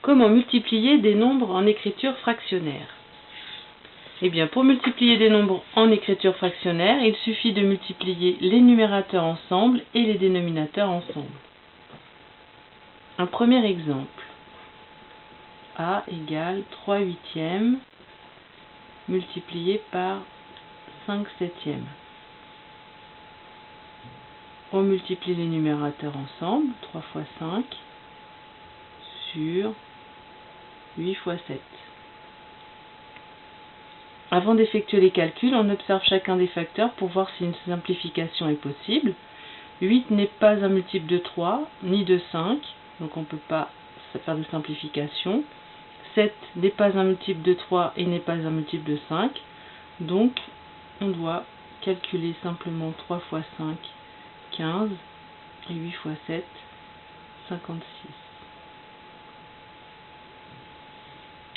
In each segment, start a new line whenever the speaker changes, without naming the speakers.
Comment multiplier des nombres en écriture fractionnaire? Eh bien, pour multiplier des nombres en écriture fractionnaire, il suffit de multiplier les numérateurs ensemble et les dénominateurs ensemble. Un premier exemple. A égale 3 huitièmes multiplié par 5 septièmes. On multiplie les numérateurs ensemble, 3 fois 5 sur 8 fois 7. Avant d'effectuer les calculs, on observe chacun des facteurs pour voir si une simplification est possible. 8 n'est pas un multiple de 3, ni de 5, donc on ne peut pas faire de simplification. 7 n'est pas un multiple de 3 et n'est pas un multiple de 5, donc on doit calculer simplement 3 fois 5, 15, et 8 fois 7, 56.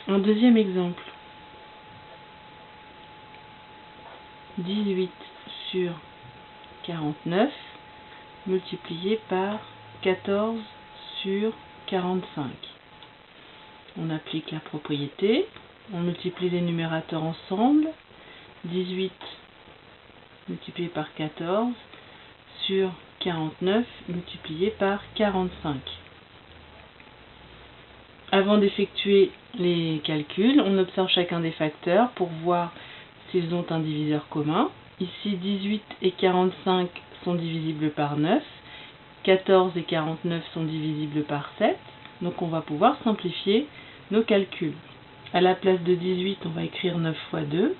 Un deuxième exemple. 18 sur 49 multiplié par 14 sur 45. On applique la propriété, on multiplie les numérateurs ensemble, 18 multiplié par 14 sur 49 multiplié par 45. Avant d'effectuer les calculs, on observe chacun des facteurs pour voir s'ils ont un diviseur commun. Ici, 18 et 45 sont divisibles par 9, 14 et 49 sont divisibles par 7, donc on va pouvoir simplifier nos calculs. À la place de 18, on va écrire 9 fois 2.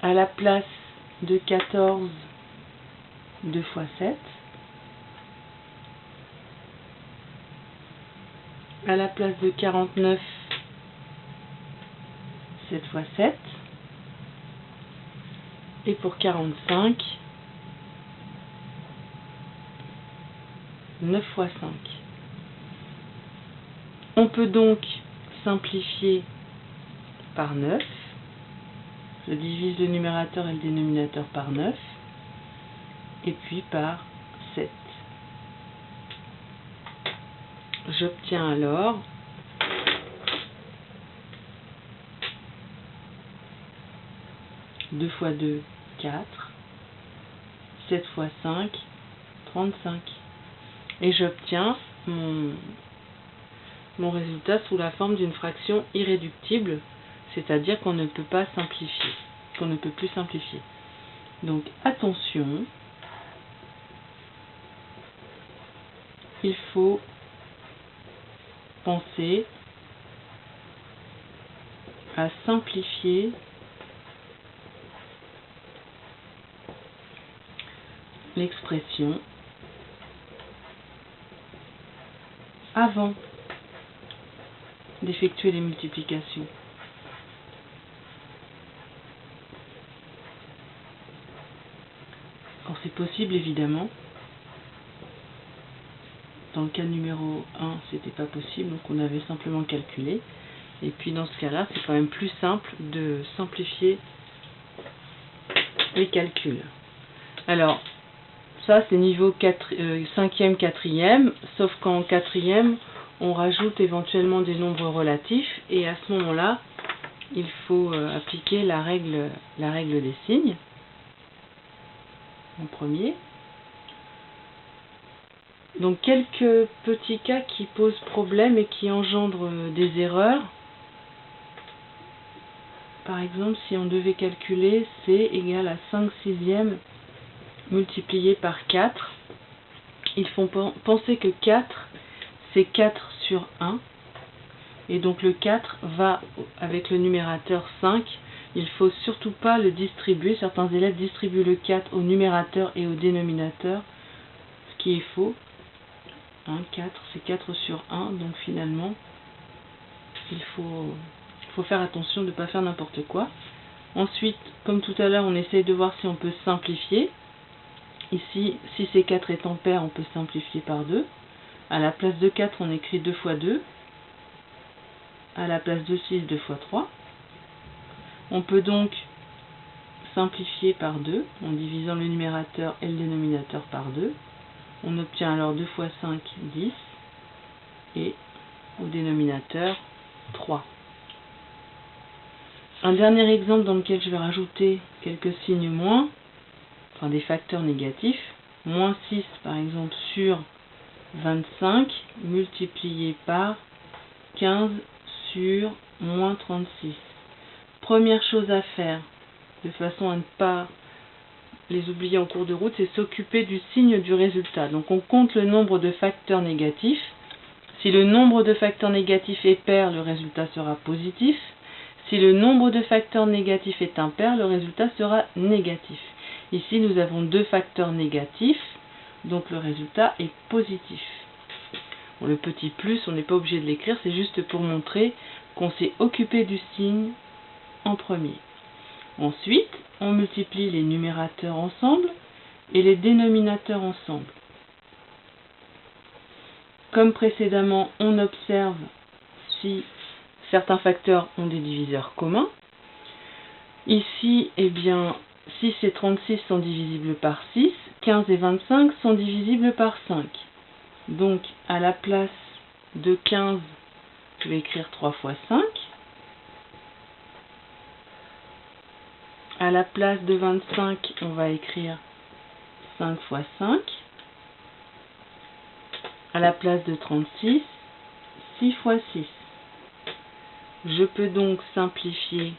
À la place de 14, 2 fois 7. À la place de 49, 7 fois 7. Et pour 45, 9 fois 5. On peut donc simplifier par 9. Je divise le numérateur et le dénominateur par 9. Et puis par 7. J'obtiens alors 2 fois 2, 4, 7 fois 5, 35. Et j'obtiens mon résultat sous la forme d'une fraction irréductible, c'est-à-dire qu'on ne peut pas simplifier, qu'on ne peut plus simplifier. Donc attention, il faut penser à simplifier l'expression avant d'effectuer les multiplications. Alors c'est possible évidemment. Dans le cas numéro 1, c'était pas possible, donc on avait simplement calculé. Et puis dans ce cas-là, c'est quand même plus simple de simplifier les calculs. Alors, ça c'est niveau 5e, 4e, sauf qu'en 4e, on rajoute éventuellement des nombres relatifs, et à ce moment-là, il faut appliquer la règle des signes, en premier. Donc quelques petits cas qui posent problème et qui engendrent des erreurs. Par exemple, si on devait calculer C égale à 5 sixièmes multiplié par 4, ils font penser que 4, c'est 4 sur 1. Et donc le 4 va avec le numérateur 5. Il ne faut surtout pas le distribuer. Certains élèves distribuent le 4 au numérateur et au dénominateur, ce qui est faux. 4, c'est 4 sur 1, donc finalement, il faut faire attention de ne pas faire n'importe quoi. Ensuite, comme tout à l'heure, on essaye de voir si on peut simplifier. Ici, si ces 4 est en paire, on peut simplifier par 2. À la place de 4, on écrit 2 fois 2. À la place de 6, 2 fois 3. On peut donc simplifier par 2, en divisant le numérateur et le dénominateur par 2. On obtient alors 2 fois 5, 10. et au dénominateur 3. Un dernier exemple dans lequel je vais rajouter quelques signes moins, enfin des facteurs négatifs. Moins 6 par exemple sur 25 multiplié par 15 sur moins 36. Première chose à faire, de façon à ne pas les oublier en cours de route, c'est s'occuper du signe du résultat. Donc on compte le nombre de facteurs négatifs. Si le nombre de facteurs négatifs est pair, le résultat sera positif. Si le nombre de facteurs négatifs est impair, le résultat sera négatif. Ici, nous avons 2 facteurs négatifs, donc le résultat est positif. Bon, le petit plus, on n'est pas obligé de l'écrire, c'est juste pour montrer qu'on s'est occupé du signe en premier. Ensuite, on multiplie les numérateurs ensemble et les dénominateurs ensemble. Comme précédemment, on observe si certains facteurs ont des diviseurs communs. Ici, eh bien, 6 et 36 sont divisibles par 6, 15 et 25 sont divisibles par 5. Donc, à la place de 15, je vais écrire 3 fois 5. À la place de 25, on va écrire 5 fois 5. À la place de 36, 6 fois 6. Je peux donc simplifier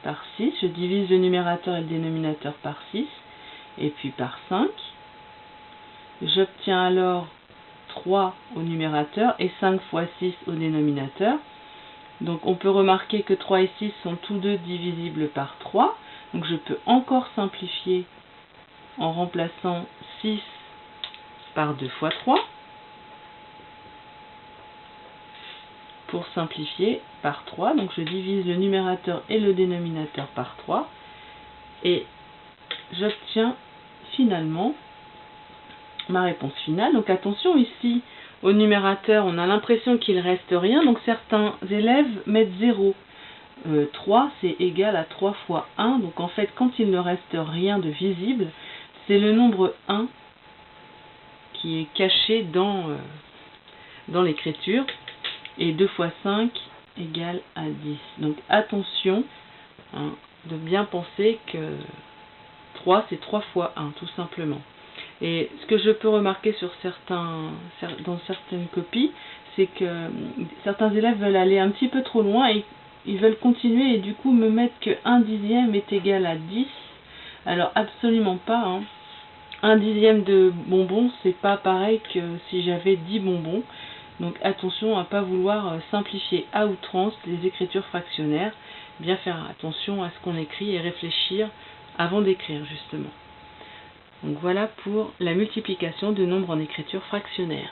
par 6. Je divise le numérateur et le dénominateur par 6. Et puis par 5. J'obtiens alors 3 au numérateur et 5 fois 6 au dénominateur. Donc on peut remarquer que 3 et 6 sont tous deux divisibles par 3. Donc je peux encore simplifier en remplaçant 6 par 2 fois 3. Pour simplifier par 3, donc je divise le numérateur et le dénominateur par 3. Et j'obtiens finalement ma réponse finale. Donc attention, ici, au numérateur, on a l'impression qu'il ne reste rien. Donc certains élèves mettent 0. 3, c'est égal à 3 fois 1. Donc en fait, quand il ne reste rien de visible, c'est le nombre 1 qui est caché dans l'écriture. Et 2 fois 5 égale à 10. Donc attention de bien penser que 3, c'est 3 fois 1, tout simplement. Et ce que je peux remarquer dans certaines copies, c'est que certains élèves veulent aller un petit peu trop loin et ils veulent continuer et du coup me mettre que 1 dixième est égal à 10. Alors absolument pas. 1 dixième de bonbon, c'est pas pareil que si j'avais 10 bonbons. Donc attention à ne pas vouloir simplifier à outrance les écritures fractionnaires. Bien faire attention à ce qu'on écrit et réfléchir avant d'écrire justement. Donc voilà pour la multiplication de nombres en écriture fractionnaire.